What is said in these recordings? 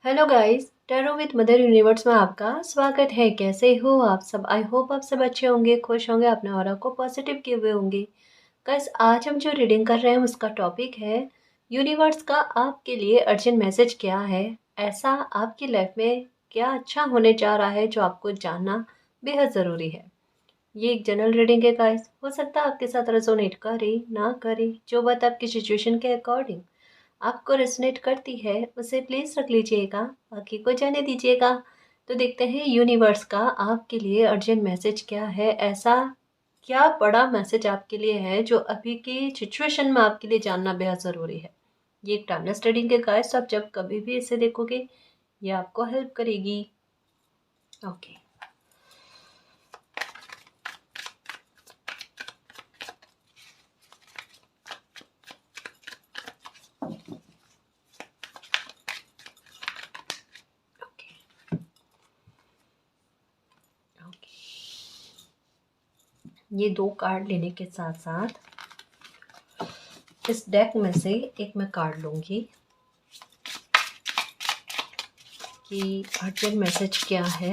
Hello guys, tarot with mother universe में आपका स्वागत है। कैसे हो आप सब? आई होप आप सब अच्छे होंगे, खुश होंगे, अपने ऑरा को पॉजिटिव किए हुए होंगे। गाइस, आज हम जो रीडिंग कर रहे हैं उसका टॉपिक है यूनिवर्स का आपके लिए अर्जेंट मैसेज क्या है। ऐसा आपकी लाइफ में क्या अच्छा होने जा रहा है जो आपको जानना बेहद ज़रूरी है। ये एक जनरल रीडिंग है गाइस, हो सकता है आपके साथ रेजोनेट करे ना करे, जो बात आपकी सिचुएशन के अकॉर्डिंग आपको रेसोनेट करती है उसे प्लीज़ रख लीजिएगा, बाकी को जाने दीजिएगा। तो देखते हैं यूनिवर्स का आपके लिए अर्जेंट मैसेज क्या है। ऐसा क्या बड़ा मैसेज आपके लिए है जो अभी की सिचुएशन में आपके लिए जानना बेहद ज़रूरी है। ये एक टाइमलेस रीडिंग के गाइस, आप जब कभी भी इसे देखोगे ये आपको हेल्प करेगी। Okay, okay, okay. ये दो कार्ड लेने के साथ साथ इस डेक में से एक मैं कार्ड लूंगी कि अर्जेंट मैसेज क्या है।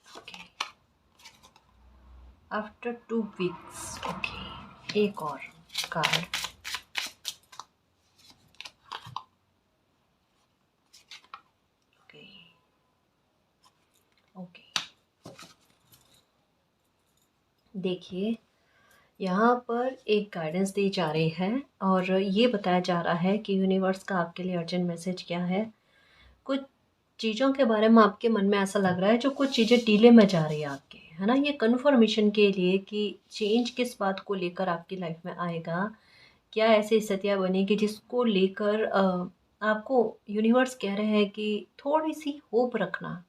Okay, after 2 weeks. ओके, एक और कार्ड। ओके, ओके, देखिए यहाँ पर एक गाइडेंस दी जा रही है और ये बताया जा रहा है कि यूनिवर्स का आपके लिए अर्जेंट मैसेज क्या है। कुछ चीज़ों के बारे में आपके मन में ऐसा लग रहा है जो कुछ चीज़ें डिले में जा रही है आपके, है ना। ये कन्फर्मेशन के लिए कि चेंज किस बात को लेकर आपकी लाइफ में आएगा, क्या ऐसी स्थितियाँ बनेगी जिसको लेकर आपको यूनिवर्स कह रहे हैं कि थोड़ी सी होप रखना,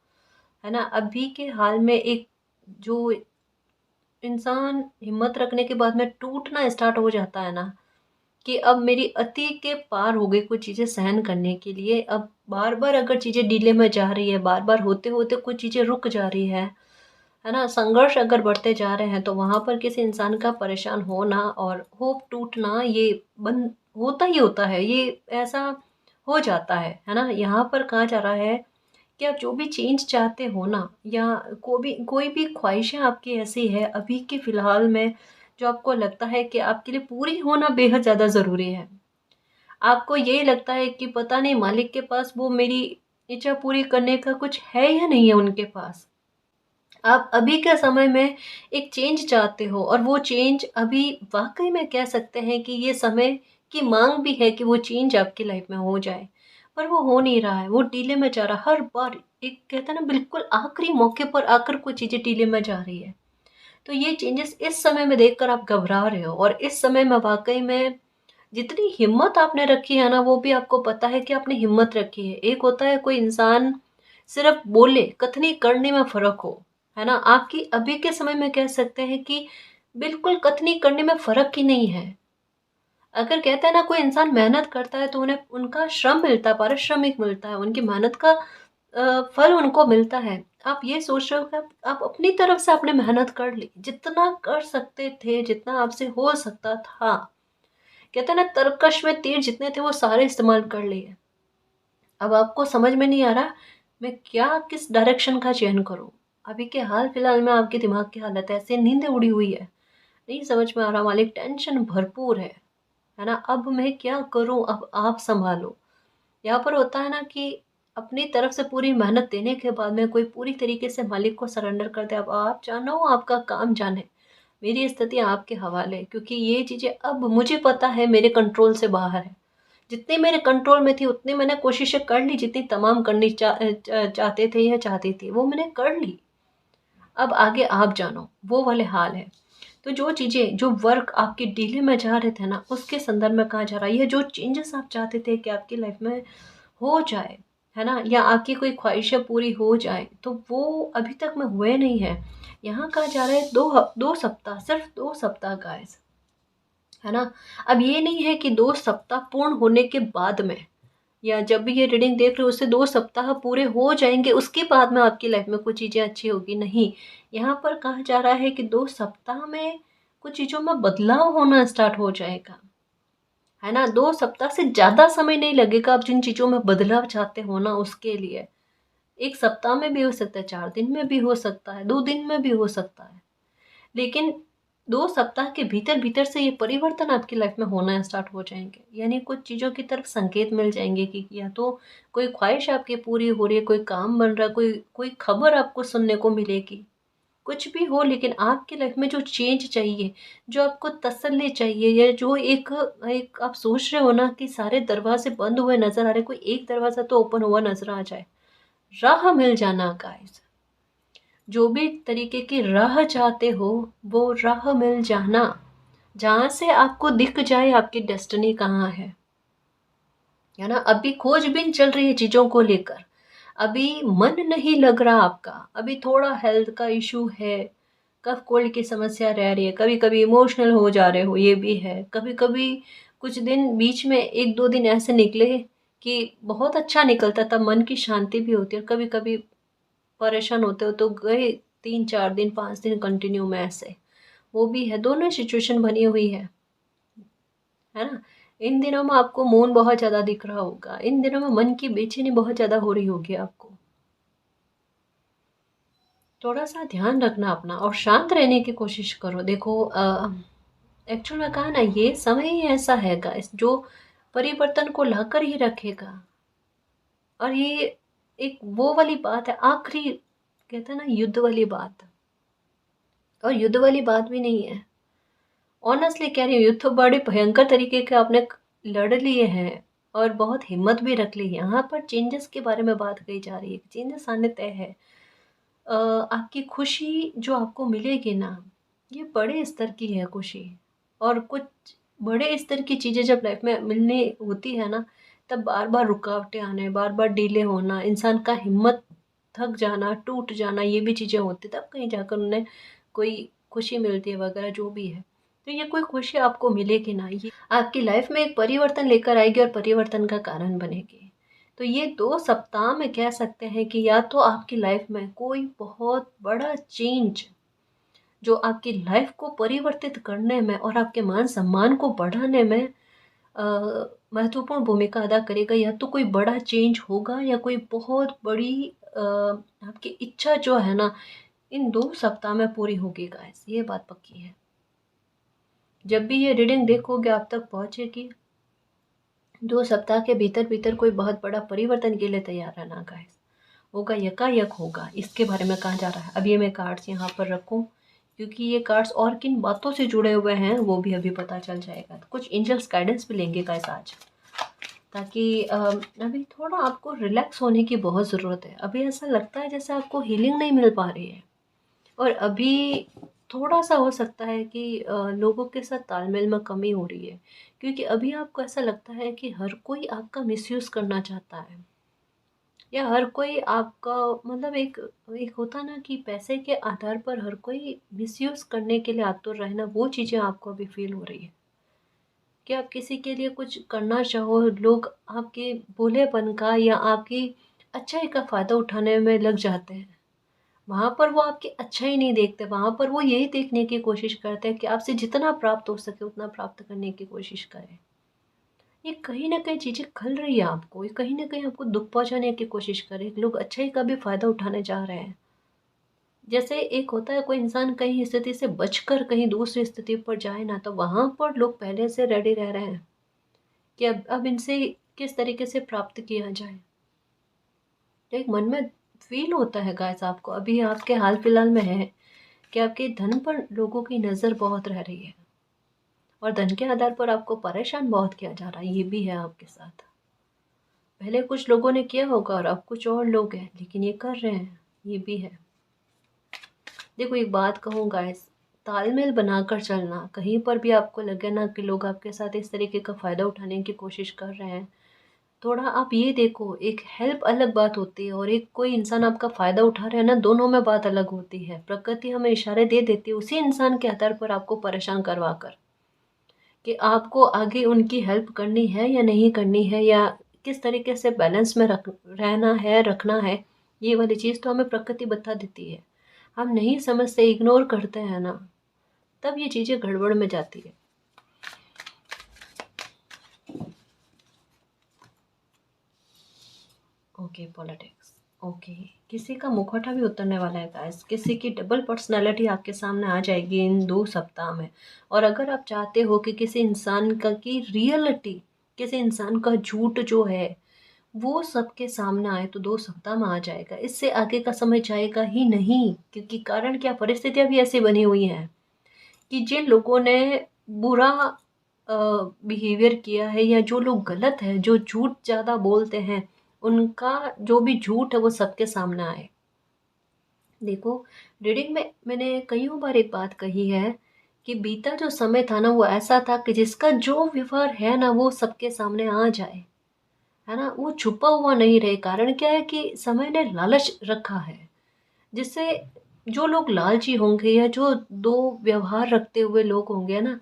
है ना। अभी के हाल में एक जो इंसान हिम्मत रखने के बाद में टूटना स्टार्ट हो जाता है ना, कि अब मेरी अति के पार हो गई कुछ चीज़ें सहन करने के लिए। अब बार बार अगर चीज़ें डिले में जा रही है, बार बार होते होते कुछ चीज़ें रुक जा रही है ना, संघर्ष अगर बढ़ते जा रहे हैं, तो वहाँ पर किसी इंसान का परेशान होना और होप टूटना ये बंद होता ही होता है। ये ऐसा हो जाता है ना। यहाँ पर कहा जा रहा है कि आप जो भी चेंज चाहते हो ना, या कोई भी ख्वाहिशें आपकी ऐसी है अभी के फ़िलहाल में जो आपको लगता है कि आपके लिए पूरी होना बेहद ज़्यादा ज़रूरी है। आपको ये लगता है कि पता नहीं मालिक के पास वो मेरी इच्छा पूरी करने का कुछ है या नहीं है उनके पास। आप अभी के समय में एक चेंज चाहते हो और वो चेंज अभी वाक़ई में कह सकते हैं कि ये समय की माँग भी है कि वो चेंज आपकी लाइफ़ में हो जाए। पर वो हो नहीं रहा है, वो डिले में जा रहा है। हर बार एक कहते हैं ना, बिल्कुल आखिरी मौके पर आकर कुछ चीज़ें डिले में जा रही है। तो ये चेंजेस इस समय में देखकर आप घबरा रहे हो और इस समय में वाक़ई में जितनी हिम्मत आपने रखी है ना, वो भी आपको पता है कि आपने हिम्मत रखी है। एक होता है कोई इंसान सिर्फ़ बोले, कथनी करने में फ़र्क हो, है ना? आपकी अभी के समय में कह सकते हैं कि बिल्कुल कथनी करने में फ़र्क ही नहीं है। अगर कहते हैं ना, कोई इंसान मेहनत करता है तो उन्हें उनका श्रम मिलता है, पारिश्रमिक मिलता है, उनकी मेहनत का फल उनको मिलता है। आप ये सोच रहे हो कि आप अपनी तरफ से आपने मेहनत कर ली, जितना कर सकते थे, जितना आपसे हो सकता था। कहते हैं ना, तरकश में तीर जितने थे वो सारे इस्तेमाल कर लिए। अब आपको समझ में नहीं आ रहा मैं क्या किस डायरेक्शन का चयन करूँ। अभी के हाल फिलहाल में आपके दिमाग की हालत ऐसे नींदें उड़ी हुई है, नहीं समझ में आ रहा, मालिक टेंशन भरपूर है ना। अब मैं क्या करूँ, अब आप संभालो। यहाँ पर होता है ना कि अपनी तरफ से पूरी मेहनत देने के बाद में कोई पूरी तरीके से मालिक को सरेंडर कर दे। अब आप जानो, आपका काम जाने, मेरी स्थिति आपके हवाले है, क्योंकि ये चीज़ें अब मुझे पता है मेरे कंट्रोल से बाहर है। जितनी मेरे कंट्रोल में थी उतनी मैंने कोशिशें कर ली, जितनी तमाम करनी चाहते थे या चाहती थी वो मैंने कर ली। अब आगे आप जानो, वो वाले हाल है। तो जो चीज़ें, जो वर्क आपके डिले में जा रहे थे ना, उसके संदर्भ में कहा जा रहा है, ये जो चेंजेस आप चाहते थे कि आपकी लाइफ में हो जाए, है ना, या आपकी कोई ख्वाहिशें पूरी हो जाए, तो वो अभी तक में हुए नहीं है। यहाँ कहा जा रहा है 2 सप्ताह, सिर्फ 2 सप्ताह गाइस, है ना। अब ये नहीं है कि 2 सप्ताह पूर्ण होने के बाद में, या जब भी ये रीडिंग देख रहे हो उससे 2 सप्ताह पूरे हो जाएंगे उसके बाद में आपकी लाइफ में कुछ चीज़ें अच्छी होगी, नहीं। यहाँ पर कहा जा रहा है कि 2 सप्ताह में कुछ चीज़ों में बदलाव होना स्टार्ट हो जाएगा, है ना। 2 सप्ताह से ज़्यादा समय नहीं लगेगा आप जिन चीज़ों में बदलाव चाहते हो ना उसके लिए। 1 सप्ताह में भी हो सकता है, 4 दिन में भी हो सकता है, 2 दिन में भी हो सकता है, लेकिन 2 सप्ताह के भीतर भीतर से ये परिवर्तन आपकी लाइफ में होना स्टार्ट हो जाएंगे। यानी कुछ चीज़ों की तरफ संकेत मिल जाएंगे कि या तो कोई ख्वाहिश आपकी पूरी हो रही है, कोई काम बन रहा है, कोई कोई खबर आपको सुनने को मिलेगी, कुछ भी हो, लेकिन आपकी लाइफ में जो चेंज चाहिए, जो आपको तसल्ली चाहिए, या जो एक एक आप सोच रहे हो ना कि सारे दरवाजे बंद हुए नजर आ रहे, कोई एक दरवाजा तो ओपन हुआ नजर आ जाए, राह मिल जाना गाइस। जो भी तरीके की राह चाहते हो वो राह मिल जाना, जहां से आपको दिख जाए आपकी डेस्टिनी कहाँ है ना। अभी खोजबीन चल रही है चीजों को लेकर, अभी मन नहीं लग रहा आपका, अभी थोड़ा हेल्थ का इशू है, कफ कोल्ड की समस्या रह रही है, कभी कभी इमोशनल हो जा रहे हो, ये भी है। कभी कभी कुछ दिन बीच में 1-2 दिन ऐसे निकले कि बहुत अच्छा निकलता था, मन की शांति भी होती है, और कभी कभी परेशान होते हो तो गए 3-4 दिन 5 दिन कंटिन्यू में ऐसे, वो भी है। दोनों सिचुएशन बनी हुई है ना। इन दिनों में आपको मौन बहुत ज्यादा दिख रहा होगा, इन दिनों में मन की बेचैनी बहुत ज्यादा हो रही होगी आपको। थोड़ा सा ध्यान रखना अपना और शांत रहने की कोशिश करो। देखो एक्चुअल में कहा ना, ये समय ही ऐसा है गाइस जो परिवर्तन को लाकर ही रखेगा। और ये एक वो वाली बात है, आखिरी कहते हैं ना युद्ध वाली बात, और युद्ध वाली बात भी नहीं है। ऑनेस्टली कह रही हूँ, युद्ध तो बड़े भयंकर तरीके के आपने लड़ लिए हैं और बहुत हिम्मत भी रख ली है। यहाँ पर चेंजेस के बारे में बात कही जा रही है, चेंजेस आने तय है। आपकी खुशी जो आपको मिलेगी ना, ये बड़े स्तर की है खुशी। और कुछ बड़े स्तर की चीज़ें जब लाइफ में मिलने होती है ना, तब बार बार रुकावटें आने, बार बार डिले होना, इंसान का हिम्मत थक जाना, टूट जाना, ये भी चीज़ें होती तब कहीं जाकर उन्हें कोई खुशी मिलती है वगैरह जो भी है। तो ये कोई खुशी आपको मिलेगी ना, ये आपकी लाइफ में एक परिवर्तन लेकर आएगी और परिवर्तन का कारण बनेगी। तो ये 2 सप्ताह में कह सकते हैं कि या तो आपकी लाइफ में कोई बहुत बड़ा चेंज जो आपकी लाइफ को परिवर्तित करने में और आपके मान सम्मान को बढ़ाने में अ, महत्वपूर्ण भूमिका अदा करेगा, या तो कोई बड़ा चेंज होगा, या कोई बहुत बड़ी आपकी इच्छा जो है ना इन 2 सप्ताह में पूरी होगी गाइस, ये बात पक्की है। जब भी ये रीडिंग देखोगे आप तक पहुंचेगी, 2 सप्ताह के भीतर भीतर कोई बहुत बड़ा परिवर्तन के लिए तैयार रहना गाइस, होगा, यकायक होगा। इसके बारे में कहा जा रहा है। अब ये मैं कार्ड्स यहाँ पर रखूँ, क्योंकि ये कार्ड्स और किन बातों से जुड़े हुए हैं वो भी अभी पता चल जाएगा। तो कुछ एंजल्स गाइडेंस भी लेंगे गाइस आज, ताकि अभी थोड़ा आपको रिलैक्स होने की बहुत ज़रूरत है। अभी ऐसा लगता है जैसे आपको हीलिंग नहीं मिल पा रही है, और अभी थोड़ा सा हो सकता है कि लोगों के साथ तालमेल में कमी हो रही है, क्योंकि अभी आपको ऐसा लगता है कि हर कोई आपका मिसयूज़ करना चाहता है, या हर कोई आपका मतलब एक एक होता ना कि पैसे के आधार पर हर कोई मिसयूज करने के लिए आतुर रहना, वो चीज़ें आपको अभी फील हो रही है कि आप किसी के लिए कुछ करना चाहो, लोग आपके भोलेपन का या आपकी अच्छाई का फ़ायदा उठाने में लग जाते हैं। वहाँ पर वो आपकी अच्छाई नहीं देखते, वहाँ पर वो यही देखने की कोशिश करते हैं कि आपसे जितना प्राप्त हो सके उतना प्राप्त करने की कोशिश करें। ये कहीं न कहीं चीज़ें खल रही है आपको, ये कहीं न कहीं आपको दुःख पहुँचाने की कोशिश कर रही है। लोग अच्छाई का भी फ़ायदा उठाने जा रहे हैं। जैसे एक होता है कोई इंसान कहीं स्थिति से बचकर कहीं दूसरी स्थिति पर जाए ना, तो वहाँ पर लोग पहले से रेडी रह रहे हैं कि अब इनसे किस तरीके से प्राप्त किया जाए। तो एक मन में फ़ील होता है गाइस आपको, अभी आपके हाल-फिलहाल में है कि आपके धन पर लोगों की नज़र बहुत रह रही है, और धन के आधार पर आपको परेशान बहुत किया जा रहा है, ये भी है आपके साथ। पहले कुछ लोगों ने किया होगा और अब कुछ और लोग हैं, लेकिन ये कर रहे हैं, ये भी है। देखो एक बात कहूँ गाइस, तालमेल बनाकर चलना, कहीं पर भी आपको लगे ना कि लोग आपके साथ इस तरीके का फ़ायदा उठाने की कोशिश कर रहे हैं, थोड़ा आप ये देखो, एक हेल्प अलग बात होती है और एक कोई इंसान आपका फ़ायदा उठा रहा है ना, दोनों में बात अलग होती है। प्रकृति हमें इशारे दे देती है उसी इंसान के आधार पर आपको परेशान करवा कर, कि आपको आगे उनकी हेल्प करनी है या नहीं करनी है, या किस तरीके से बैलेंस में रहना है, रखना है। ये वाली चीज़ तो हमें प्रकृति बता देती है, हम नहीं समझते, इग्नोर करते हैं ना, तब ये चीज़ें गड़बड़ में जाती है। Okay, politics. ओके, किसी का मुखौटा भी उतरने वाला है गाइस, किसी की डबल पर्सनालिटी आपके सामने आ जाएगी इन 2 सप्ताह में। और अगर आप चाहते हो कि किसी इंसान का की रियलिटी, किसी इंसान का झूठ जो है, वो सबके सामने आए तो 2 सप्ताह में आ जाएगा। इससे आगे का समय जाएगा ही नहीं, क्योंकि कारण क्या, परिस्थितियाँ भी ऐसी बनी हुई हैं कि जिन लोगों ने बुरा बिहेवियर किया है या जो लोग गलत हैं, जो झूठ ज़्यादा बोलते हैं, उनका जो भी झूठ है वो सबके सामने आए। देखो, रीडिंग में मैंने कईयों बार एक बात कही है कि बीता जो समय था ना वो ऐसा था कि जिसका जो व्यवहार है ना वो सबके सामने आ जाए, है ना, वो छुपा हुआ नहीं रहे। कारण क्या है कि समय ने लालच रखा है, जिससे जो लोग लालची होंगे या जो दो व्यवहार रखते हुए लोग होंगे ना,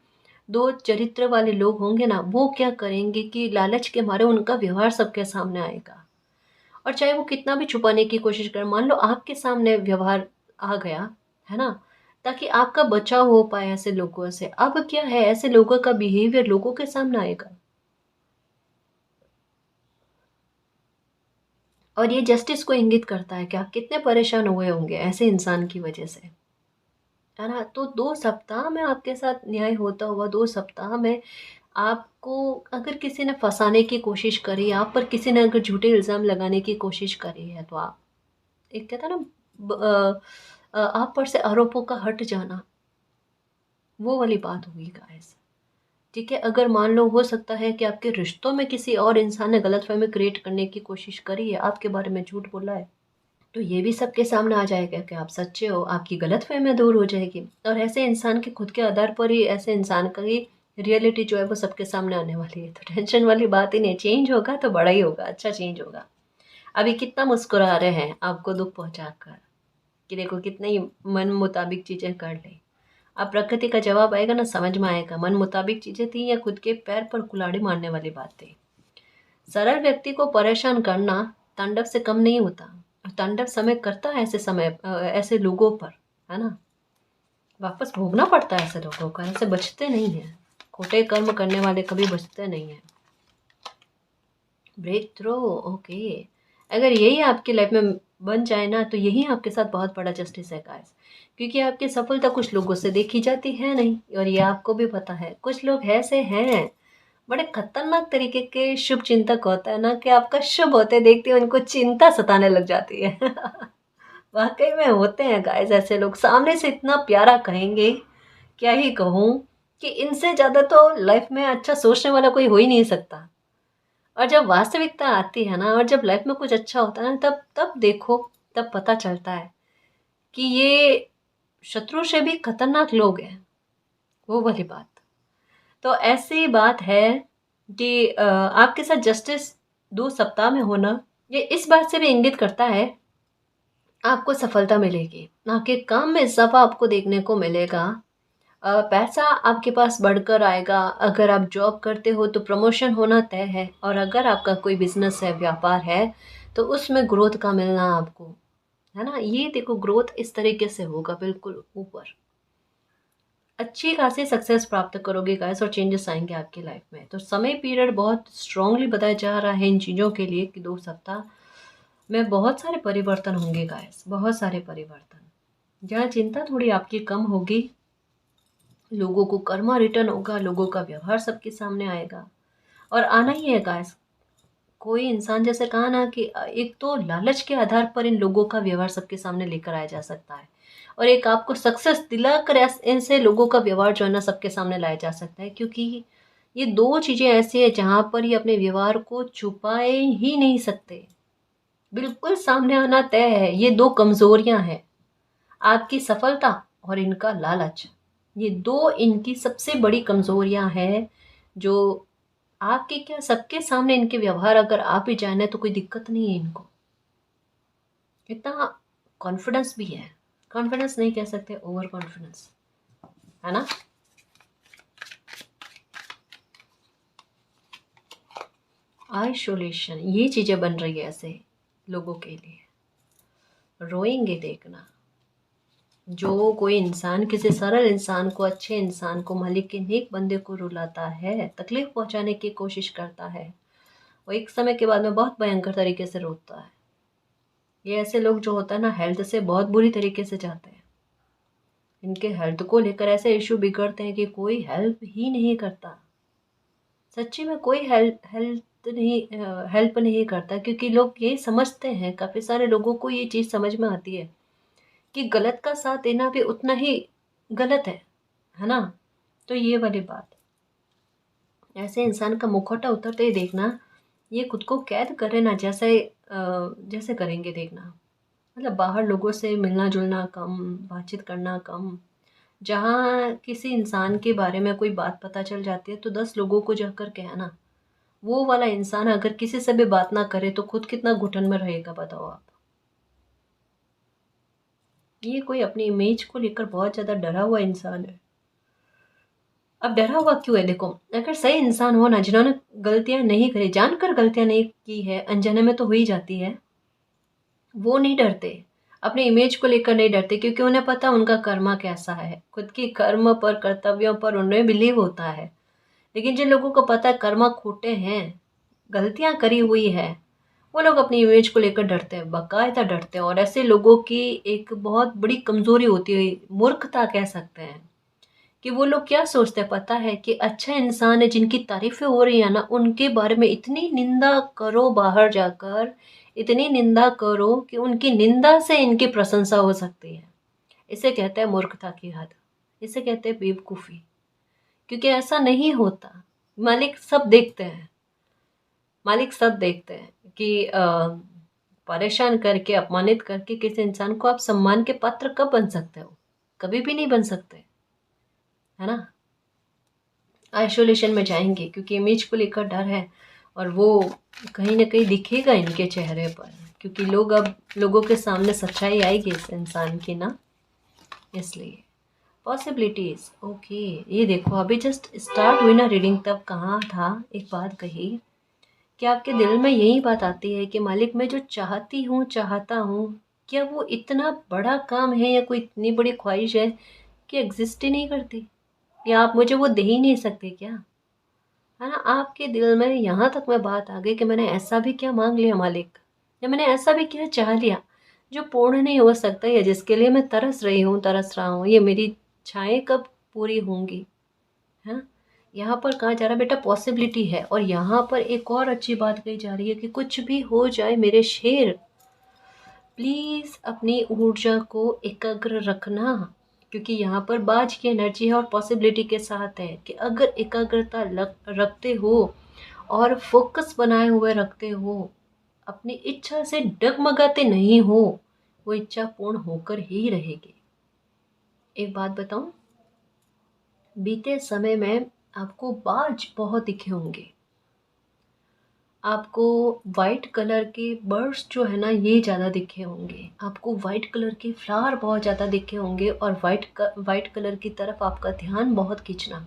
दो चरित्र वाले लोग होंगे ना, वो क्या करेंगे कि लालच के मारे उनका व्यवहार सबके सामने आएगा। और चाहे वो कितना भी छुपाने की कोशिश करें, मान लो आपके सामने व्यवहार आ गया, है ना, ताकि आपका बचाव हो पाए ऐसे लोगों से। अब क्या है, ऐसे लोगों का बिहेवियर लोगों के सामने आएगा और ये जस्टिस को इंगित करता है कि आप कितने परेशान हुए होंगे ऐसे इंसान की वजह से, है ना। तो 2 सप्ताह में आपके साथ न्याय होता हुआ, 2 सप्ताह में आपको अगर किसी ने फंसाने की कोशिश करी, आप पर किसी ने अगर झूठे इल्ज़ाम लगाने की कोशिश करी है, तो आप, एक कहता है ना, आप पर से आरोपों का हट जाना, वो वाली बात होगी गाइस। ठीक है, अगर मान लो हो सकता है कि आपके रिश्तों में किसी और इंसान ने गलतफहमी क्रिएट करने की कोशिश करी है, आपके बारे में झूठ बोला है, तो ये भी सबके सामने आ जाएगा कि आप सच्चे हो, आपकी गलतफहमियां दूर हो जाएगी। और ऐसे इंसान के खुद के आधार पर ही ऐसे इंसान का ही रियलिटी जो है वो सबके सामने आने वाली है। तो टेंशन वाली बात ही नहीं, चेंज होगा तो बड़ा ही होगा, अच्छा चेंज होगा। अभी कितना मुस्कुरा रहे हैं आपको दुख पहुंचाकर, कि देखो कितनी मन मुताबिक चीज़ें कर ले। अब प्रकृति का जवाब आएगा ना, समझ में आएगा मन मुताबिक चीज़ें थी या खुद के पैर पर कुल्हाड़ी मारने वाली बात थी। सरल व्यक्ति को परेशान करना तांडव से कम नहीं होता, और तांडव समय करता है ऐसे समय ऐसे लोगों पर, है ना। वापस भोगना पड़ता है ऐसे लोगों का, ऐसे बचते नहीं हैं। खोटे कर्म करने वाले कभी बचते नहीं हैं। Breakthrough, okay. अगर यही आपकी लाइफ में बन जाए ना, तो यही आपके साथ बहुत बड़ा जस्टिस है गाइस। क्योंकि आपकी सफलता कुछ लोगों से देखी जाती है नहीं, और ये आपको भी पता है। कुछ लोग ऐसे हैं, बड़े खतरनाक तरीके के शुभ चिंतक होता है ना, कि आपका शुभ होते देखते ही उनको चिंता सताने लग जाती है। वाकई में होते हैं गाइस ऐसे लोग, सामने से इतना प्यारा कहेंगे, क्या ही कहूँ, कि इनसे ज़्यादा तो लाइफ में अच्छा सोचने वाला कोई हो ही नहीं सकता। और जब वास्तविकता आती है ना, और जब लाइफ में कुछ अच्छा होता है ना, तब तब देखो, तब पता चलता है कि ये शत्रु से भी खतरनाक लोग हैं, वो वाली बात। तो ऐसी बात है कि आपके साथ जस्टिस 2 सप्ताह में होना, ये इस बात से भी इंगित करता है आपको सफलता मिलेगी, आपके काम में इजाफा आपको देखने को मिलेगा। पैसा आपके पास बढ़कर आएगा। अगर आप जॉब करते हो तो प्रमोशन होना तय है, और अगर आपका कोई बिजनेस है, व्यापार है, तो उसमें ग्रोथ का मिलना आपको, है ना। ये देखो, ग्रोथ इस तरीके से होगा, बिल्कुल ऊपर अच्छी खासी सक्सेस प्राप्त करोगे गाइस, और चेंजेस आएंगे आपकी लाइफ में। तो समय पीरियड बहुत स्ट्रांगली बताया जा रहा है इन चीज़ों के लिए कि 2 सप्ताह में बहुत सारे परिवर्तन होंगे गाइस, बहुत सारे परिवर्तन। जहाँ चिंता थोड़ी आपकी कम होगी, लोगों को कर्मा रिटर्न होगा, लोगों का व्यवहार सबके सामने आएगा, और आना ही है गाइस। कोई इंसान, जैसे कहा ना कि एक तो लालच के आधार पर इन लोगों का व्यवहार सबके सामने लेकर आया जा सकता है, और एक आपको सक्सेस दिलाकर ऐसे लोगों का व्यवहार जो है ना सबके सामने लाया जा सकता है। क्योंकि ये दो चीज़ें ऐसी है जहाँ पर ये अपने व्यवहार को छुपाए ही नहीं सकते, बिल्कुल सामने आना तय है। ये दो कमजोरियां हैं, आपकी सफलता और इनका लालच। ये दो इनकी सबसे बड़ी कमजोरियां हैं, जो आपके क्या सबके सामने इनके व्यवहार अगर आ भी जाए ना, तो कोई दिक्कत नहीं है इनको। इतना कॉन्फिडेंस भी है, कॉन्फिडेंस नहीं कह सकते, ओवर कॉन्फिडेंस, है ना। आइसोलेशन, ये चीजें बन रही है ऐसे लोगों के लिए। रोएंगे देखना, जो कोई इंसान किसी सरल इंसान को, अच्छे इंसान को, मालिक के नेक बंदे को रुलाता है, तकलीफ पहुंचाने की कोशिश करता है, और एक समय के बाद में बहुत भयंकर तरीके से रोकता है। ये ऐसे लोग जो होता है ना, हेल्थ से बहुत बुरी तरीके से जाते हैं। इनके हेल्थ को लेकर ऐसे इशू बिगड़ते हैं कि कोई हेल्प ही नहीं करता। सच्ची में कोई हेल्प नहीं करता, क्योंकि लोग ये समझते हैं, काफ़ी सारे लोगों को ये चीज़ समझ में आती है कि गलत का साथ देना भी उतना ही गलत है ना। तो ये वाली बात, ऐसे इंसान का मुखौटा उतरते ही देखना, ये खुद को कैद करे ना, जैसे करेंगे देखना। मतलब बाहर लोगों से मिलना जुलना कम, बातचीत करना कम। जहाँ किसी इंसान के बारे में कोई बात पता चल जाती है तो 10 लोगों को जाकर कहना। वो वाला इंसान अगर किसी से भी बात ना करे तो खुद कितना घुटन में रहेगा, बताओ आप। ये कोई अपनी इमेज को लेकर बहुत ज़्यादा डरा हुआ इंसान है। अब डरा हुआ क्यों है? देखो, अगर सही इंसान हो ना, जिन्होंने गलतियां नहीं करी, जानकर गलतियां नहीं की है, अनजाने में तो हो ही जाती है, वो नहीं डरते। अपने इमेज को लेकर नहीं डरते, क्योंकि उन्हें पता उनका कर्मा कैसा है। खुद की कर्म पर, कर्तव्यों पर उन्हें बिलीव होता है। लेकिन जिन लोगों को पता है कर्मा खोटे हैं, गलतियां करी हुई है, वो लोग अपनी इमेज को लेकर डरते हैं, बाकायदा डरते हैं। और ऐसे लोगों की एक बहुत बड़ी कमजोरी होती है, मूर्खता कह सकते हैं, कि वो लोग क्या सोचते हैं पता है, कि अच्छा इंसान है, जिनकी तारीफें हो रही है ना, उनके बारे में इतनी निंदा करो, बाहर जाकर इतनी निंदा करो कि उनकी निंदा से इनकी प्रशंसा हो सकती है। इसे कहते हैं मूर्खता की हद, इसे कहते हैं बेवकूफ़ी। क्योंकि ऐसा नहीं होता। मालिक सब देखते हैं, मालिक सब देखते हैं कि परेशान करके, अपमानित करके किसी इंसान को आप सम्मान के पात्र कब बन सकते हो? कभी भी नहीं बन सकते, है ना। आइसोलेशन में जाएंगे क्योंकि इमेज को लेकर डर है, और वो कहीं ना कहीं दिखेगा इनके चेहरे पर, क्योंकि अब लोगों के सामने सच्चाई आएगी इस इंसान की ना, इसलिए। Possibilities, okay. ये देखो, अभी जस्ट स्टार्ट हुई ना रीडिंग, तब कहाँ था, एक बात कही कि आपके दिल में यही बात आती है कि मालिक, मैं जो चाहती हूँ, चाहता हूँ, क्या वो इतना बड़ा काम है, या कोई इतनी बड़ी ख्वाहिश है कि एग्जिस्ट ही नहीं करती, या आप मुझे वो दे ही नहीं सकते क्या? है ना, आपके दिल में यहाँ तक में बात आ गई कि मैंने ऐसा भी क्या मांग लिया मालिक, या मैंने ऐसा भी क्या चाह लिया जो पूर्ण नहीं हो सकता, या जिसके लिए मैं तरस रही हूँ, तरस रहा हूँ, ये मेरी इच्छाएं कब पूरी होंगी? है, यहाँ पर कहा जा रहा है बेटा पॉसिबिलिटी है। और यहाँ पर एक और अच्छी बात कही जा रही है कि कुछ भी हो जाए मेरे शेर, प्लीज़ अपनी ऊर्जा को एकाग्र रखना, क्योंकि यहाँ पर बाज की एनर्जी है और पॉसिबिलिटी के साथ है कि अगर एकाग्रता रखते हो और फोकस बनाए हुए रखते हो, अपनी इच्छा से डगमगाते नहीं हो, वो इच्छा पूर्ण होकर ही रहेगी। एक बात बताऊं, बीते समय में आपको बाज बहुत दिखे होंगे, आपको वाइट कलर के बर्ड्स जो है ना, ये ज़्यादा दिखे होंगे, आपको वाइट कलर के फ्लावर बहुत ज़्यादा दिखे होंगे, और वाइट कलर की तरफ आपका ध्यान बहुत खींचना।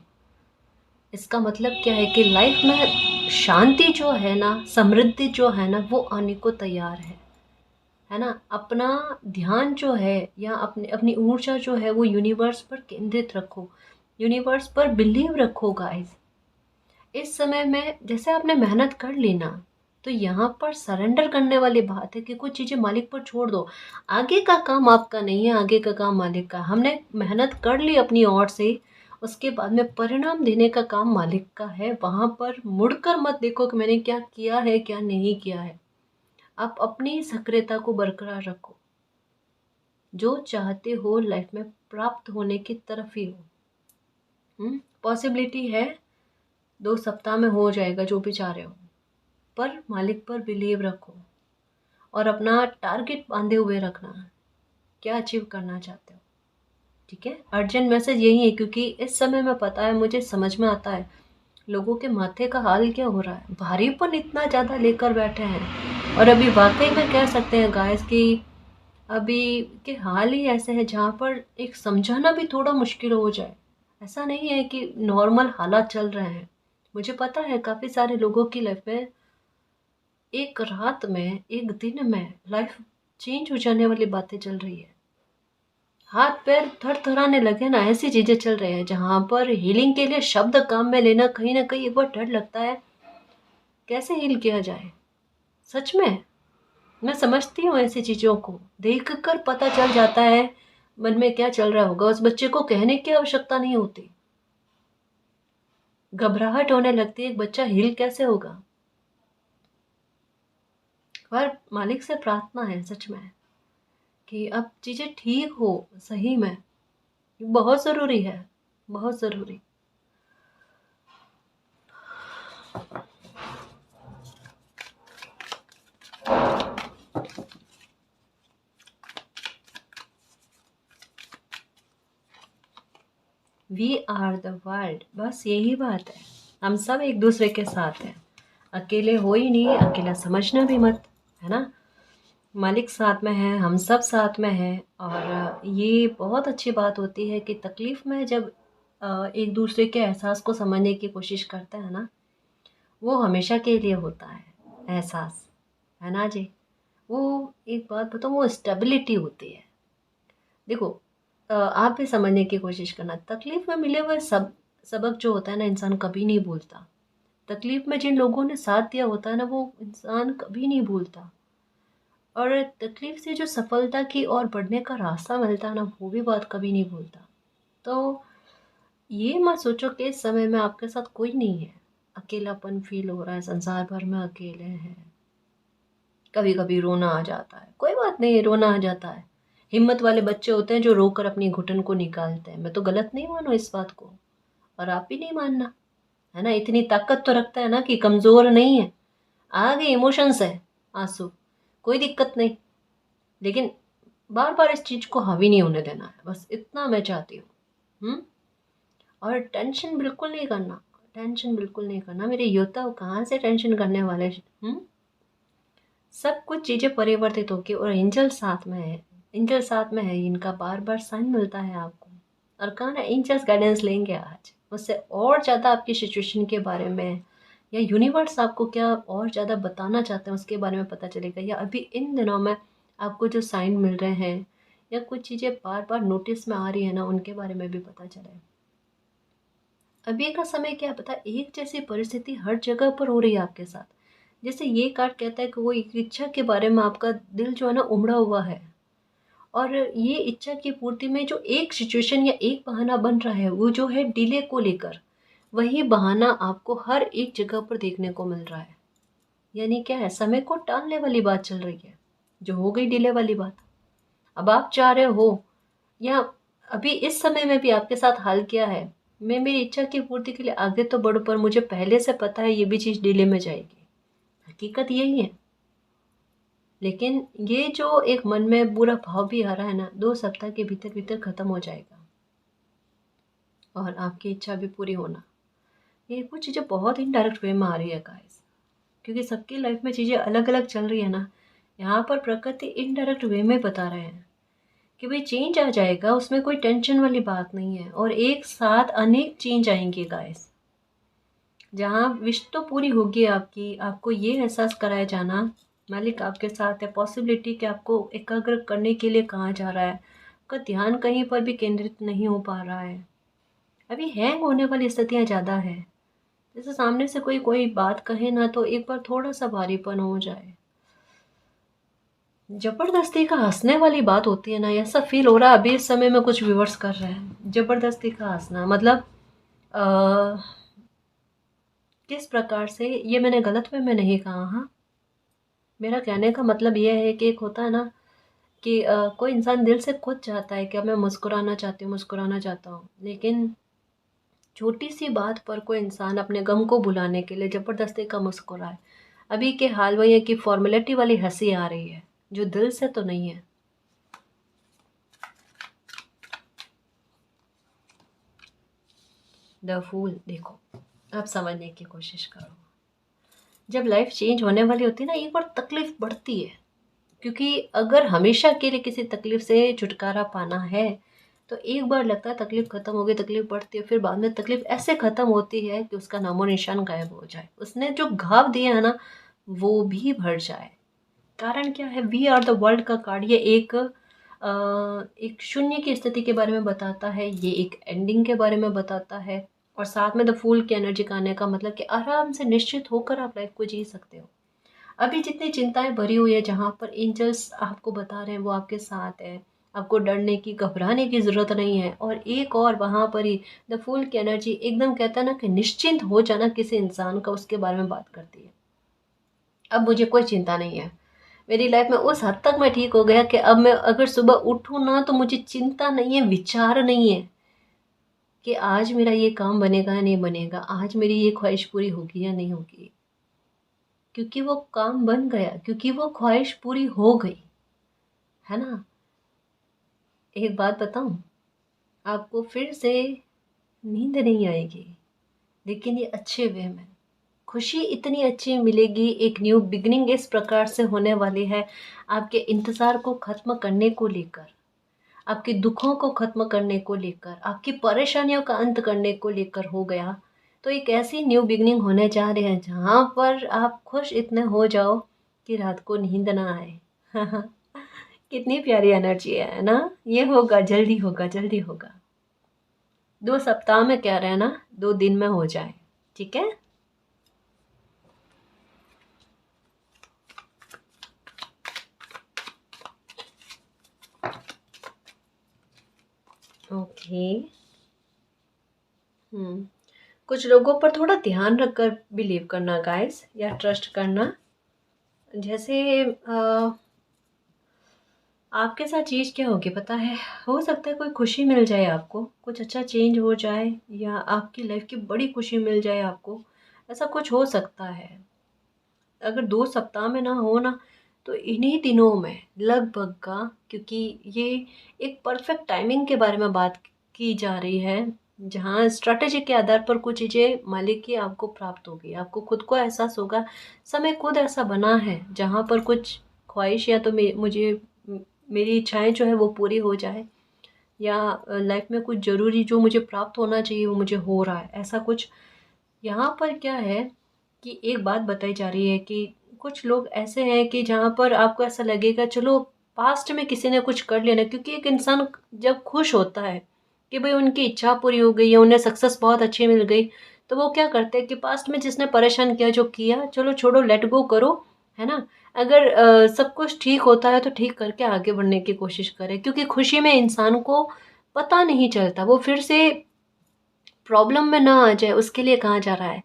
इसका मतलब क्या है कि लाइफ में शांति जो है ना, समृद्धि जो है ना, वो आने को तैयार है ना। अपना ध्यान जो है, या अपनी अपनी ऊर्जा जो है, वो यूनिवर्स पर केंद्रित रखो, यूनिवर्स पर बिलीव रखो गाइस। इस समय में जैसे आपने मेहनत कर ली ना, तो यहाँ पर सरेंडर करने वाली बात है कि कुछ चीज़ें मालिक पर छोड़ दो। आगे का काम आपका नहीं है, आगे का काम मालिक का। हमने मेहनत कर ली अपनी ओर से, उसके बाद में परिणाम देने का काम मालिक का है। वहाँ पर मुड़कर मत देखो कि मैंने क्या किया है, क्या नहीं किया है। आप अपनी सक्रियता को बरकरार रखो, जो चाहते हो लाइफ में प्राप्त होने की तरफ ही हो। पॉसिबिलिटी है, 2 सप्ताह में हो जाएगा जो भी चाह रहे हो, पर मालिक पर बिलीव रखो और अपना टारगेट बांधे हुए रखना, क्या अचीव करना चाहते हो। ठीक है, अर्जेंट मैसेज यही है, क्योंकि इस समय में पता है, मुझे समझ में आता है लोगों के माथे का हाल क्या हो रहा है, भारीपन इतना ज़्यादा लेकर बैठे हैं। और अभी वाकई में कह सकते हैं गाइस कि अभी के हाल ही ऐसे हैं जहाँ पर एक समझाना भी थोड़ा मुश्किल हो जाए। ऐसा नहीं है कि नॉर्मल हालात चल रहे हैं, मुझे पता है काफ़ी सारे लोगों की लाइफ में एक रात में, एक दिन में लाइफ चेंज हो जाने वाली बातें चल रही है। हाथ पैर थरथराने लगे ना, ऐसी चीज़ें चल रही है जहाँ पर हीलिंग के लिए शब्द काम में लेना कहीं ना कहीं एक बार डर लगता है कैसे हील किया जाए? सच में मैं समझती हूँ ऐसी चीज़ों को देख कर पता चल जाता है मन में क्या चल रहा होगा। उस बच्चे को कहने की आवश्यकता नहीं होती, घबराहट होने लगती है, एक बच्चा हील कैसे होगा? पर मालिक से प्रार्थना है सच में कि अब चीज़ें ठीक हो, सही में बहुत ज़रूरी है, बहुत ज़रूरी। वी आर द वर्ल्ड, बस यही बात है। हम सब एक दूसरे के साथ हैं, अकेले हो ही नहीं, अकेला समझना भी मत, है ना? मालिक साथ में है, हम सब साथ में हैं। और ये बहुत अच्छी बात होती है कि तकलीफ़ में जब एक दूसरे के एहसास को समझने की कोशिश करते हैं ना, वो हमेशा के लिए होता है एहसास, है ना जी? वो एक बात बताऊँ, वो स्टेबिलिटी होती है। देखो, आप भी समझने की कोशिश करना, तकलीफ़ में मिले हुए सबक जो होता है ना, इंसान कभी नहीं भूलता। तकलीफ़ में जिन लोगों ने साथ दिया होता है ना, वो इंसान कभी नहीं भूलता। और तकलीफ़ से जो सफलता की ओर बढ़ने का रास्ता मिलता है ना, वो भी बात कभी नहीं भूलता। तो ये मत सोचो कि इस समय में आपके साथ कोई नहीं है, अकेलापन फ़ील हो रहा है, संसार भर में अकेले हैं। कभी-कभी रोना आ जाता है, कोई बात नहीं, रोना आ जाता है। हिम्मत वाले बच्चे होते हैं जो रोकर अपनी घुटन को निकालते हैं। मैं तो गलत नहीं मानूँ इस बात को, और आप भी नहीं मानना, है ना? इतनी ताकत तो रखता है ना कि कमज़ोर नहीं है। आगे इमोशंस है, आँसू, कोई दिक्कत नहीं। लेकिन बार-बार इस चीज़ को हावी नहीं होने देना है, बस इतना मैं चाहती हूँ। हुँ? और टेंशन बिल्कुल नहीं करना, टेंशन बिल्कुल नहीं करना। मेरे योद्धा कहाँ से टेंशन करने वाले हुँ? सब कुछ चीज़ें परिवर्तित होगी और एंजल साथ में है, एंजल साथ में है, इनका बार-बार साइन मिलता है आपको। और कहा ना, एंजल्स गाइडेंस लेंगे आज, उससे और ज़्यादा आपकी सिचुएशन के बारे में, या यूनिवर्स आपको क्या और ज़्यादा बताना चाहते हैं उसके बारे में पता चलेगा, या अभी इन दिनों में आपको जो साइन मिल रहे हैं या कुछ चीज़ें बार-बार नोटिस में आ रही है ना, उनके बारे में भी पता चले। अभी का समय क्या पता, एक जैसी परिस्थिति हर जगह पर हो रही है आपके साथ। जैसे ये कार्ड कहता है कि वो एक इच्छा के बारे में आपका दिल जो है ना उमड़ा हुआ है, और ये इच्छा की पूर्ति में जो एक सिचुएशन या एक बहाना बन रहा है, वो जो है डिले को लेकर, वही बहाना आपको हर एक जगह पर देखने को मिल रहा है। यानी क्या है, समय को टालने वाली बात चल रही है, जो हो गई डिले वाली बात। अब आप चाह रहे हो, या अभी इस समय में भी आपके साथ हाल क्या है, मैं मेरी इच्छा की पूर्ति के लिए आगे तो बढ़ूँ, पर मुझे पहले से पता है ये भी चीज़ डिले में जाएगी। हकीकत यही है। लेकिन ये जो एक मन में बुरा भाव भी आ रहा है ना, 2 सप्ताह के भीतर-भीतर ख़त्म हो जाएगा, और आपकी इच्छा भी पूरी होना। ये कुछ चीज़ें बहुत इनडायरेक्ट वे में आ रही है गाइस, क्योंकि सबकी लाइफ में चीज़ें अलग-अलग चल रही है ना। यहाँ पर प्रकृति इनडायरेक्ट वे में बता रहे हैं कि भाई चेंज आ जाएगा, उसमें कोई टेंशन वाली बात नहीं है, और एक साथ अनेक चेंज आएँगे गाइस। जहाँ विश तो पूरी होगी आपकी, आपको ये एहसास कराया जाना मालिक आपके साथ है, पॉसिबिलिटी कि आपको एकाग्र करने के लिए कहा जा रहा है, आपका ध्यान कहीं पर भी केंद्रित नहीं हो पा रहा है। अभी हैंग होने वाली स्थितियाँ ज़्यादा है, जैसे सामने से कोई कोई बात कहे ना, तो एक बार थोड़ा सा भारीपन हो जाए। जबरदस्ती का हंसने वाली बात होती है ना, ऐसा फील हो रहा है अभी इस समय में कुछ व्यूअर्स कर रहे हैं, जबरदस्ती का हंसना मतलब अ, किस प्रकार से, ये मैंने गलत वे में नहीं कहा, हाँ। मेरा कहने का मतलब ये है कि एक होता है ना कि कोई इंसान दिल से खुद चाहता है कि अब मैं मुस्कुराना चाहती हूँ, मुस्कुराना चाहता हूँ, लेकिन छोटी सी बात पर कोई इंसान अपने गम को भुलाने के लिए ज़बरदस्ती का मुस्कुराए। अभी के हाल वही है कि फॉर्मेलिटी वाली हंसी आ रही है, जो दिल से तो नहीं है। द फूल देखो, अब समझने की कोशिश करो। जब लाइफ चेंज होने वाली होती है ना, एक बार तकलीफ बढ़ती है, क्योंकि अगर हमेशा के लिए किसी तकलीफ से छुटकारा पाना है, तो एक बार लगता है तकलीफ खत्म हो गई, तकलीफ बढ़ती है, फिर बाद में तकलीफ ऐसे खत्म होती है कि उसका नामो निशान गायब हो जाए, उसने जो घाव दिया है ना, वो भी भर जाए। कारण क्या है, वी आर द वर्ल्ड का कार्ड, ये एक शून्य की स्थिति के बारे में बताता है, ये एक एंडिंग के बारे में बताता है, और साथ में द फूल की एनर्जी का आने का मतलब कि आराम से निश्चित होकर आप लाइफ को जी सकते हो। अभी जितनी चिंताएं भरी हुई है, जहाँ पर एंजल्स आपको बता रहे हैं वो आपके साथ है, आपको डरने की घबराने की ज़रूरत नहीं है। और एक और वहाँ पर ही द फूल की एनर्जी एकदम कहता है ना कि निश्चिंत हो जाना किसी इंसान का, उसके बारे में बात करती है। अब मुझे कोई चिंता नहीं है, मेरी लाइफ में उस हद तक मैं ठीक हो गया कि अब मैं अगर सुबह उठूँ ना तो मुझे चिंता नहीं है, विचार नहीं है कि आज मेरा ये काम बनेगा या नहीं बनेगा, आज मेरी ये ख्वाहिश पूरी होगी या नहीं होगी, क्योंकि वो काम बन गया, क्योंकि वो ख्वाहिश पूरी हो गई, है ना। एक बात बताऊं, आपको फिर से नींद नहीं आएगी, लेकिन ये अच्छे वे में। खुशी इतनी अच्छी मिलेगी, एक न्यू बिगनिंग इस प्रकार से होने वाली है, आपके इंतज़ार को ख़त्म करने को लेकर, आपके दुखों को ख़त्म करने को लेकर, आपकी परेशानियों का अंत करने को लेकर हो गया। तो एक ऐसी न्यू बिगनिंग होने जा रही है जहाँ पर आप खुश इतने हो जाओ कि रात को नींद ना आए। कितनी प्यारी एनर्जी है ना। ये होगा, जल्दी होगा, जल्दी होगा। 2 सप्ताह में कह रहे हैं ना, 2 दिन में हो जाए, ठीक है। ओके। कुछ लोगों पर थोड़ा ध्यान रखकर बिलीव करना गाइस, या ट्रस्ट करना। जैसे आपके साथ चीज़ क्या होगी पता है, हो सकता है कोई खुशी मिल जाए आपको, कुछ अच्छा चेंज हो जाए, या आपकी लाइफ की बड़ी खुशी मिल जाए आपको, ऐसा कुछ हो सकता है। अगर 2 सप्ताह में ना हो ना, तो इन्हीं दिनों में लगभग का, क्योंकि ये एक परफेक्ट टाइमिंग के बारे में बात की जा रही है, जहाँ स्ट्रैटेजी के आधार पर कुछ चीज़ें मालिक की आपको प्राप्त होगी, आपको खुद को एहसास होगा, समय खुद ऐसा बना है जहाँ पर कुछ ख्वाहिश या तो मेरी इच्छाएं जो है वो पूरी हो जाए, या लाइफ में कुछ ज़रूरी जो मुझे प्राप्त होना चाहिए वो मुझे हो रहा है, ऐसा कुछ। यहाँ पर क्या है कि एक बात बताई जा रही है कि कुछ लोग ऐसे हैं कि जहाँ पर आपको ऐसा लगेगा चलो पास्ट में किसी ने कुछ कर लिया ना, क्योंकि एक इंसान जब खुश होता है कि भाई उनकी इच्छा पूरी हो गई या उन्हें सक्सेस बहुत अच्छी मिल गई, तो वो क्या करते हैं कि पास्ट में जिसने परेशान किया, जो किया, चलो छोड़ो, लेट गो करो, है ना। अगर सब कुछ ठीक होता है तो ठीक करके आगे बढ़ने की कोशिश करें, क्योंकि खुशी में इंसान को पता नहीं चलता, वो फिर से प्रॉब्लम में ना आ जाए, उसके लिए कहा जा रहा है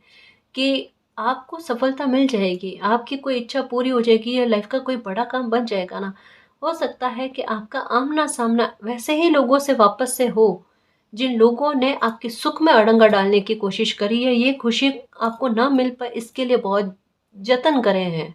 कि आपको सफलता मिल जाएगी, आपकी कोई इच्छा पूरी हो जाएगी, या लाइफ का कोई बड़ा काम बन जाएगा ना। हो सकता है कि आपका आमना सामना वैसे ही लोगों से वापस से हो, जिन लोगों ने आपके सुख में अड़ंगा डालने की कोशिश करी है, ये खुशी आपको ना मिल पाए इसके लिए बहुत जतन करे हैं,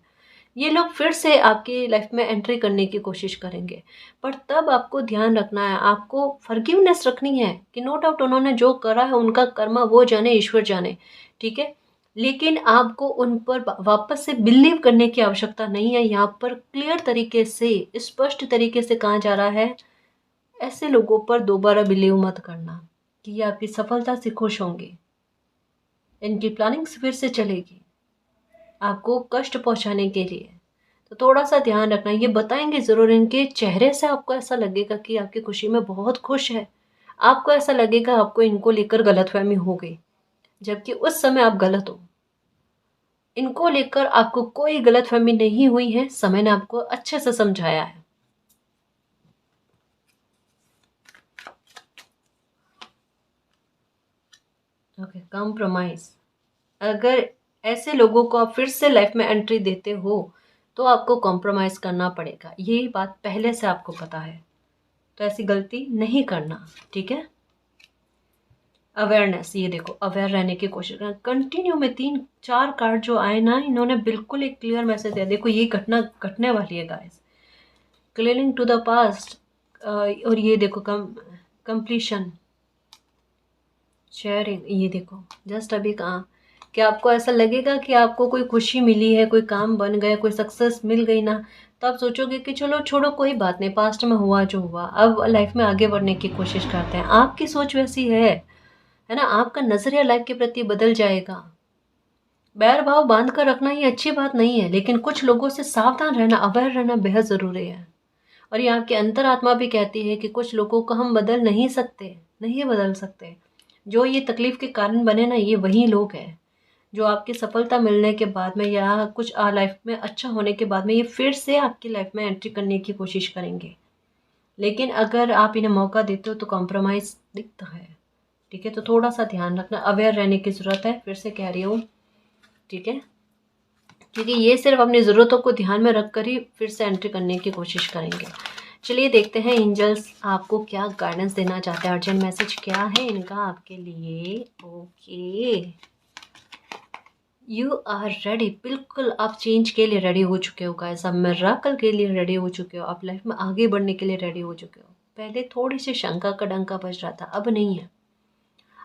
ये लोग फिर से आपकी लाइफ में एंट्री करने की कोशिश करेंगे। पर तब आपको ध्यान रखना है, आपको फॉरगिवनेस रखनी है कि नो डाउट उन्होंने जो करा है उनका कर्मा वो जाने, ईश्वर जाने, ठीक है। लेकिन आपको उन पर वापस से बिलीव करने की आवश्यकता नहीं है। यहाँ पर क्लियर तरीके से, स्पष्ट तरीके से कहा जा रहा है, ऐसे लोगों पर दोबारा बिलीव मत करना कि ये आपकी सफलता से खुश होंगे, इनकी प्लानिंग फिर से चलेगी आपको कष्ट पहुंचाने के लिए। तो थोड़ा सा ध्यान रखना, ये बताएंगे ज़रूर, इनके चेहरे से आपको ऐसा लगेगा कि आपकी खुशी में बहुत खुश है, आपको ऐसा लगेगा आपको इनको लेकर गलतफहमी हो गई, जबकि उस समय आप गलत हो। इनको लेकर आपको कोई गलतफहमी नहीं हुई है, समय ने आपको अच्छे से समझाया है। Okay, compromise. अगर ऐसे लोगों को आप फिर से लाइफ में एंट्री देते हो तो आपको कॉम्प्रोमाइज़ करना पड़ेगा, ये बात पहले से आपको पता है, तो ऐसी गलती नहीं करना, ठीक है। अवेयरनेस, ये देखो, अवेयर रहने की कोशिश करना कंटिन्यू में। 3-4 कार्ड जो आए ना, इन्होंने बिल्कुल एक क्लियर मैसेज दिया, देखो ये घटना घटने वाली है guys, clearing to the past. और ये देखो कंप्लीशन, शेयरिंग, ये देखो जस्ट अभी कहा कि आपको ऐसा लगेगा कि आपको कोई खुशी मिली है, कोई काम बन गया, कोई सक्सेस मिल गई ना, तो आप सोचोगे कि चलो छोड़ो, कोई बात नहीं, पास्ट में हुआ जो हुआ, अब लाइफ में आगे बढ़ने की कोशिश करते हैं। आपकी सोच वैसी है ना, आपका नजरिया लाइफ के प्रति बदल जाएगा। बैर भाव बांध कर रखना ये अच्छी बात नहीं है, लेकिन कुछ लोगों से सावधान रहना, अवेयर रहना बेहद ज़रूरी है। और ये आपकी अंतरात्मा भी कहती है कि कुछ लोगों को हम बदल नहीं सकते, नहीं बदल सकते, जो ये तकलीफ़ के कारण बने ना, ये वही लोग हैं जो आपकी सफलता मिलने के बाद में या कुछ लाइफ में अच्छा होने के बाद में ये फिर से आपकी लाइफ में एंट्री करने की कोशिश करेंगे। लेकिन अगर आप इन्हें मौका देते हो तो कॉम्प्रोमाइज़ दिखता है। ठीक है, तो थोड़ा सा ध्यान रखना, अवेयर रहने की ज़रूरत है, फिर से कह रही हूँ। ठीक है, क्योंकि ये सिर्फ अपनी ज़रूरतों को ध्यान में रख कर ही फिर से एंट्री करने की कोशिश करेंगे। चलिए देखते हैं एंजल्स आपको क्या गाइडेंस देना चाहते हैं, अर्जेंट मैसेज क्या है इनका आपके लिए। ओके, यू आर रेडी, बिल्कुल आप चेंज के लिए रेडी हो चुके हो गाइस, आप मिरेकल के लिए रेडी हो चुके हो, आप लाइफ में आगे बढ़ने के लिए रेडी हो चुके हो। पहले थोड़ी सी शंका का डंका बज रहा था, अब नहीं है।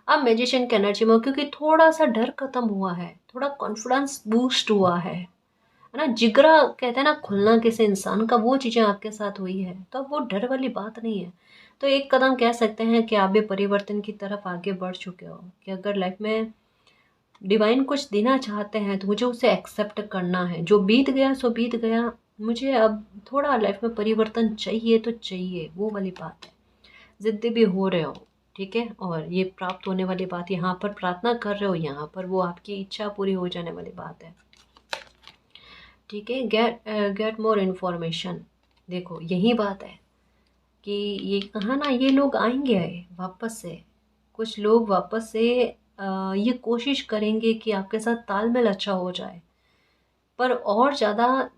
अब मैजिशियन की एनर्जी में हो, क्योंकि थोड़ा सा डर खत्म हुआ है, थोड़ा कॉन्फिडेंस बूस्ट हुआ है ना। जिगरा कहते हैं ना खुलना किसी इंसान का, वो चीज़ें आपके साथ हुई है, तो अब वो डर वाली बात नहीं है। तो एक कदम कह सकते हैं कि आप भी परिवर्तन की तरफ आगे बढ़ चुके हो, कि अगर लाइफ में डिवाइन कुछ देना चाहते हैं तो मुझे उसे एक्सेप्ट करना है। जो बीत गया सो बीत गया, मुझे अब थोड़ा लाइफ में परिवर्तन चाहिए तो चाहिए, वो वाली बात है। ज़िद्दी भी हो रहे हो, ठीक है, और ये प्राप्त होने वाली बात, यहाँ पर प्रार्थना कर रहे हो, यहाँ पर वो आपकी इच्छा पूरी हो जाने वाली बात है। ठीक है, गेट मोर इन्फॉर्मेशन। देखो यही बात है कि ये कहा ना, ये लोग आएंगे वापस से, कुछ लोग वापस से ये कोशिश करेंगे कि आपके साथ तालमेल अच्छा हो जाए, पर और ज़्यादा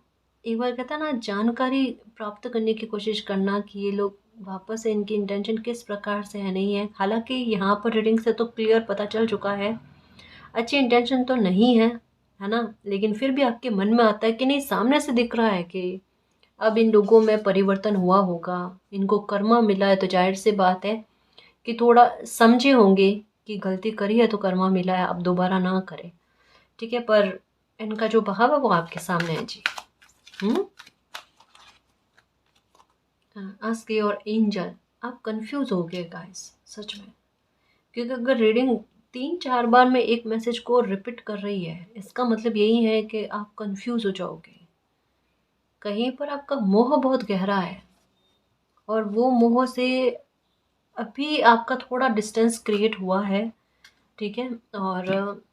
एक बार कहता है ना, जानकारी प्राप्त करने की कोशिश करना कि ये लोग वापस से इनकी इंटेंशन किस प्रकार से है, नहीं है। हालांकि यहाँ पर रीडिंग से तो क्लियर पता चल चुका है, अच्छी इंटेंशन तो नहीं है ना, लेकिन फिर भी आपके मन में आता है कि नहीं, सामने से दिख रहा है कि अब इन लोगों में परिवर्तन हुआ होगा, इनको कर्मा मिला है, तो जाहिर सी बात है कि थोड़ा समझे होंगे कि गलती करी है तो कर्मा मिला है, अब दोबारा ना करें। ठीक है, पर इनका जो बहाव है वो आपके सामने है जी। आस्क योर एंजल, आप कंफ्यूज हो गए गाइस सच में, क्योंकि अगर रीडिंग 3-4 बार में एक मैसेज को रिपीट कर रही है, इसका मतलब यही है कि आप कंफ्यूज हो जाओगे। कहीं पर आपका मोह बहुत गहरा है, और वो मोह से अभी आपका थोड़ा डिस्टेंस क्रिएट हुआ है। ठीक है, और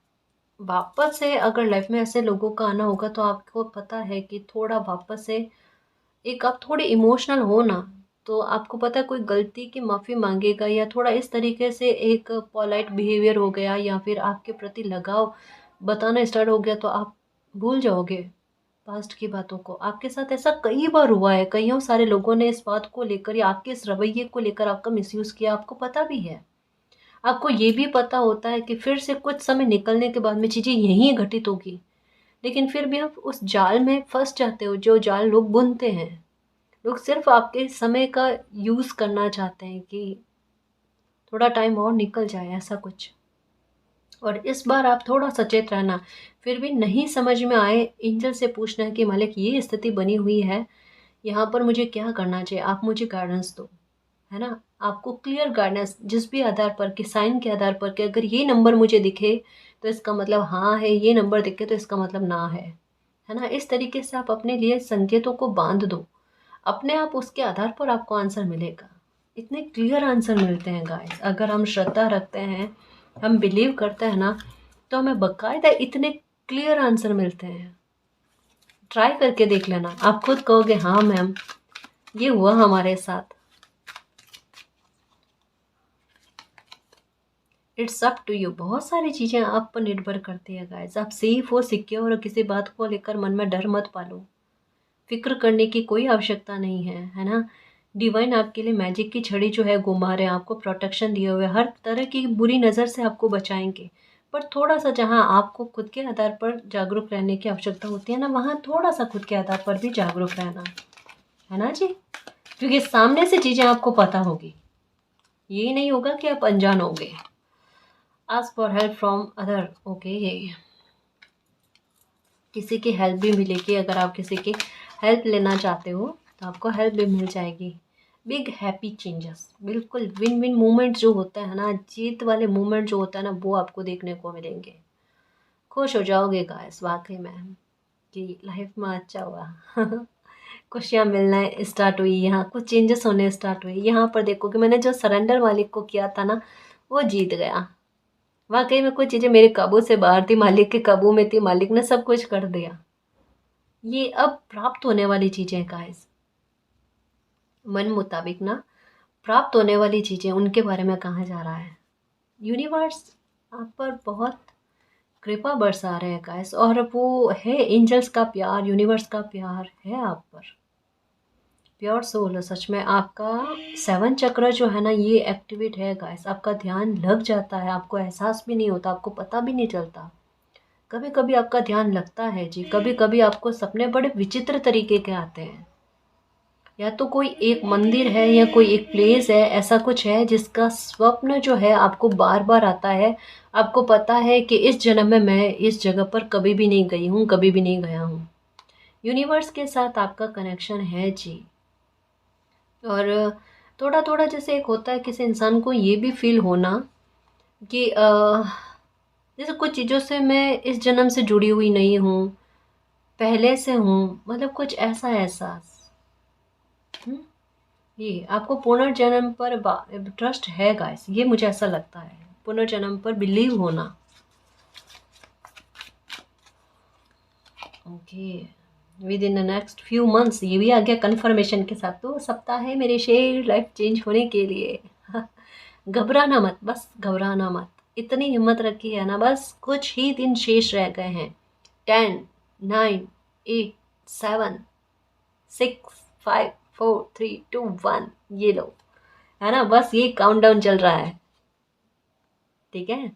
वापस से अगर लाइफ में ऐसे लोगों का आना होगा तो आपको पता है कि थोड़ा वापस से एक आप थोड़े इमोशनल हो ना, तो आपको पता है कोई गलती की माफ़ी मांगेगा, या थोड़ा इस तरीके से एक पोलाइट बिहेवियर हो गया, या फिर आपके प्रति लगाव बताना स्टार्ट हो गया, तो आप भूल जाओगे पास्ट की बातों को। आपके साथ ऐसा कई बार हुआ है, कईयों सारे लोगों ने इस बात को लेकर या आपके इस रवैये को लेकर आपका मिसयूज़ किया, आपको पता भी है। आपको ये भी पता होता है कि फिर से कुछ समय निकलने के बाद में चीज़ें यहीं घटित होगी, लेकिन फिर भी आप उस जाल में फंस जाते हो, जो जाल लोग बुनते हैं। लोग सिर्फ आपके समय का यूज़ करना चाहते हैं कि थोड़ा टाइम और निकल जाए, ऐसा कुछ। और इस बार आप थोड़ा सचेत रहना, फिर भी नहीं समझ में आए, एंजल से पूछना है कि मालिक ये स्थिति बनी हुई है, यहाँ पर मुझे क्या करना चाहिए, आप मुझे गाइडेंस दो, है ना। आपको क्लियर गाइडेंस जिस भी आधार पर कि साइन के आधार पर कि अगर ये नंबर मुझे दिखे तो इसका मतलब हाँ है, ये नंबर दिखे तो इसका मतलब ना है ना। इस तरीके से आप अपने लिए संकेतों को बांध दो, अपने आप उसके आधार पर आपको आंसर मिलेगा। इतने क्लियर आंसर मिलते हैं गाइस, अगर हम श्रद्धा रखते हैं, हम बिलीव करते हैं ना, तो हमें बकायदा इतने क्लियर आंसर मिलते हैं। ट्राई करके देख लेना, आप खुद कहोगे हाँ मैम ये हुआ हमारे साथ। इट्स अप टू यू, बहुत सारी चीज़ें आप पर निर्भर करती है गाइस। आप सेफ हो, सिक्योर हो, किसी बात को लेकर मन में डर मत पालो, फिक्र करने की कोई आवश्यकता नहीं है ना। डिवाइन आपके लिए मैजिक की छड़ी जो है घुमा रहे हैं, आपको प्रोटेक्शन दिए हुए, हर तरह की बुरी नज़र से आपको बचाएंगे। पर थोड़ा सा जहाँ आपको खुद के आधार पर जागरूक रहने की आवश्यकता होती है ना, वहाँ थोड़ा सा खुद के आधार पर भी जागरूक रहना है ना जी, क्योंकि सामने से चीज़ें आपको पता होगी, ये नहीं होगा कि आप अनजान होंगे। Ask for help from other, okay, किसी की हेल्प भी मिलेगी, अगर आप किसी की हेल्प लेना चाहते हो तो आपको हेल्प भी मिल जाएगी। बिग हैप्पी चेंजेस, बिल्कुल विन विन मूवमेंट जो होता है ना, जीत वाले मूवमेंट जो होता है ना, वो आपको देखने को मिलेंगे। खुश हो जाओगे गाइस वाकई में कि लाइफ में अच्छा हुआ। खुशियाँ मिलना स्टार्ट हुई, यहाँ कुछ चेंजेस होने स्टार्ट हुए। यहाँ पर देखो कि मैंने जो सरेंडर मालिक को किया था ना, वो जीत गया। वाकई में कुछ चीज़ें मेरे काबू से बाहर थी, मालिक के काबू में थी, मालिक ने सब कुछ कर दिया। ये अब प्राप्त होने वाली चीज़ें गाइस, मन मुताबिक ना प्राप्त होने वाली चीज़ें, उनके बारे में कहा जा रहा है। यूनिवर्स आप पर बहुत कृपा बरसा रहे हैं गाइस, और वो है एंजल्स का प्यार, यूनिवर्स का प्यार है आप पर। प्योर सोल है सच में। आपका 7 चक्र जो है ना ये एक्टिवेट है गाइस, आपका ध्यान लग जाता है, आपको एहसास भी नहीं होता, आपको पता भी नहीं चलता। कभी कभी आपका ध्यान लगता है जी, कभी कभी आपको सपने बड़े विचित्र तरीके के आते हैं। या तो कोई एक मंदिर है या कोई एक प्लेस है, ऐसा कुछ है जिसका स्वप्न जो है आपको बार बार आता है। आपको पता है कि इस जन्म में मैं इस जगह पर कभी भी नहीं गई हूँ, कभी भी नहीं गया हूँ। यूनिवर्स के साथ आपका कनेक्शन है जी। और थोड़ा थोड़ा जैसे एक होता है किसी इंसान को ये भी फील होना कि जैसे कुछ चीज़ों से मैं इस जन्म से जुड़ी हुई नहीं हूँ, पहले से हूँ, मतलब कुछ ऐसा एहसास। ये आपको पुनर्जन्म पर ट्रस्ट है गाइस, ये मुझे ऐसा लगता है, पुनर्जन्म पर बिलीव होना। Okay, with in the next few months, ये भी आ गया कंफर्मेशन के साथ। तो सप्ताह है मेरे शेर लाइफ चेंज होने के लिए। घबराना मत, बस घबराना मत, इतनी हिम्मत रखी है ना, बस कुछ ही दिन शेष रह गए हैं। 10 9 8 7 6 5 4 3 2 1, ये लो, है ना, बस ये काउंटडाउन चल रहा है। ठीक है,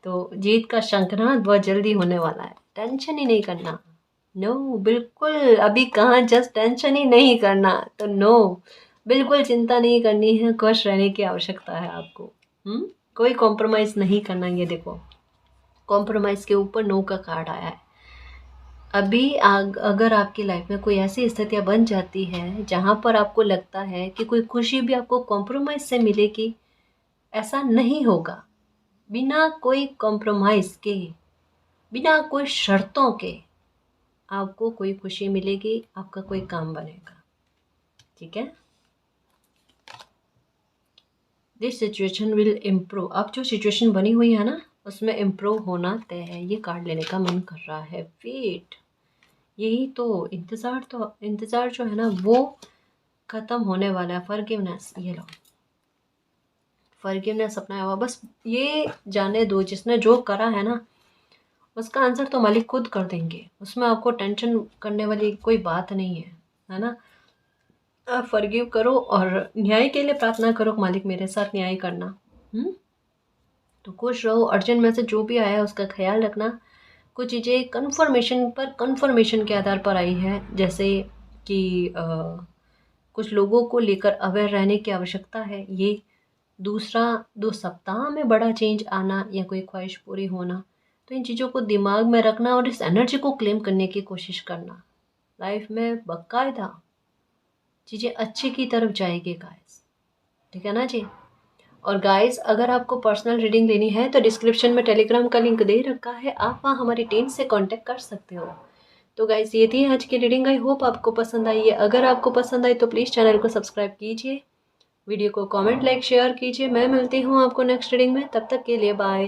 तो जीत का शंखनाद बहुत जल्दी होने वाला है, टेंशन ही नहीं करना। नो, बिल्कुल अभी कहाँ, जस्ट टेंशन ही नहीं करना, तो नो, बिल्कुल चिंता नहीं करनी है, खुश रहने की आवश्यकता है आपको। कोई कॉम्प्रोमाइज़ नहीं करना। ये देखो, कॉम्प्रोमाइज़ के ऊपर नो का कार्ड आया है। अभी अगर आपकी लाइफ में कोई ऐसी स्थितियाँ बन जाती है जहाँ पर आपको लगता है कि कोई खुशी भी आपको कॉम्प्रोमाइज़ से मिलेगी, ऐसा नहीं होगा। बिना कोई कॉम्प्रोमाइज़ के, बिना कोई शर्तों के आपको कोई खुशी मिलेगी, आपका कोई काम बनेगा। ठीक है, दिस सिचुएशन विल इम्प्रूव। अब जो सिचुएशन बनी हुई है ना उसमें इम्प्रूव होना तय है। ये कार्ड लेने का मन कर रहा है। वेट, यही तो इंतज़ार जो है ना वो ख़त्म होने वाला है। फॉरगिवनेस, ये लो, फॉरगिवनेस अपना हुआ। बस ये जाने दो, जिसने जो करा है ना उसका आंसर तो मालिक खुद कर देंगे, उसमें आपको टेंशन करने वाली कोई बात नहीं है, है ना। आप फॉरगिव करो और न्याय के लिए प्रार्थना करो, मालिक मेरे साथ न्याय करना। तो खुश रहो। अर्जेंट मैसेज जो भी आया है उसका ख्याल रखना। कुछ चीज़ें कन्फर्मेशन के आधार पर आई है, जैसे कि कुछ लोगों को लेकर अवेयर रहने की आवश्यकता है। ये दूसरा 2 सप्ताह में बड़ा चेंज आना या कोई ख्वाहिश पूरी होना, तो इन चीज़ों को दिमाग में रखना और इस एनर्जी को क्लेम करने की कोशिश करना। लाइफ में बाकायदा चीज़ें अच्छे की तरफ जाएगी गाइस, ठीक है ना जी। और गाइस, अगर आपको पर्सनल रीडिंग लेनी है तो डिस्क्रिप्शन में टेलीग्राम का लिंक दे रखा है, आप वहाँ हमारी टीम से कांटेक्ट कर सकते हो। तो गाइस, ये थी आज की रीडिंग। आई होप आपको पसंद आई है। अगर आपको पसंद आई तो प्लीज़ चैनल को सब्सक्राइब कीजिए, वीडियो को कमेंट, लाइक, शेयर कीजिए। मैं मिलती हूँ आपको नेक्स्ट रीडिंग में, तब तक के लिए बाय।